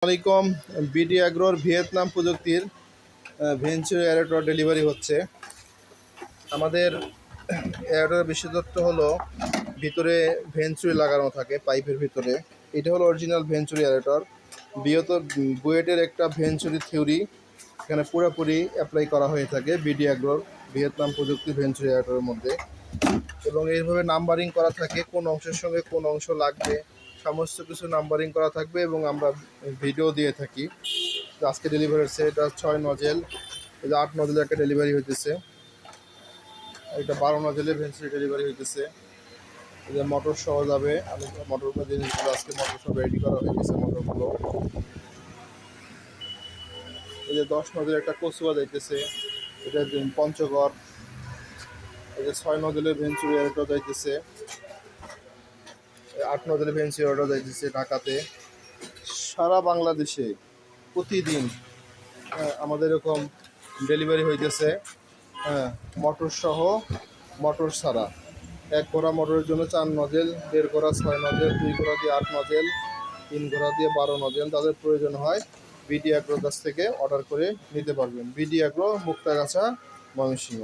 আসসালামাইকুম। BD অ্যাগ্রোর Vietnam প্রযুক্তির venturi aerator delivery হচ্ছে। আমাদের অ্যারেটর বিশেষত্ব হলো ভিতরে ভেঞ্চুরি লাগানো থাকে পাইপের ভিতরে। এটা হলো অরিজিনাল ভেঞ্চুরি অ্যারেটর। বুয়েটের একটা ভেঞ্চুরি থিওরি এখানে পুরোপুরি অ্যাপ্লাই করা হয়ে থাকে বিডি অ্যাগ্রোর ভিয়েতনাম প্রযুক্তি ভেঞ্চুরি অ্যারেটরের মধ্যে। এবং এইভাবে নাম্বারিং করা থাকে, কোন অংশের সঙ্গে কোন অংশ লাগবে সমস্ত কিছু নাম্বারিং করা থাকবে এবং আমরা ভিডিও দিয়ে থাকি। আজকে ডেলিভারি হচ্ছে, এটা 6 নজেল, এটা 8 নজেলের একটা ডেলিভারি হইতেছে, এটা 12 নজেলের ভেঞ্চুরি ডেলিভারি হইতেছে। এই যে মোটর সহ যাবে, আমি মোটরগুলো জিনিসগুলো আজকে মোটর সহ রেডি করা হয়ে গেছে মোটরগুলো। এই যে 10 নজেলের একটা কচুয়া যাইতেছে, এটা পঞ্চগড়। এই যে 6 নজেলের ভেঞ্চুরি এটা যাইতেছে, 8 নজেলের ভেঞ্চুরি অর্ডার যাইতেছে ঢাকাতে। সারা বাংলাদেশে প্রতিদিন আমাদের এরকম ডেলিভারি হইতেছে। হ্যাঁ, মোটর সহ মোটর ছাড়া। 1 ঘোড়া মোটরের জন্য 4 নজেল, 1.5 ঘোড়া 6 নজেল, 2 ঘোড়া দিয়ে 8 নজেল, 3 ঘোড়া দিয়ে 12 নজেল। তাদের প্রয়োজন হয় বিডি অ্যাগ্রোর কাছ থেকে অর্ডার করে নিতে পারবেন। BD agro, Muktagachha, Mymensingh.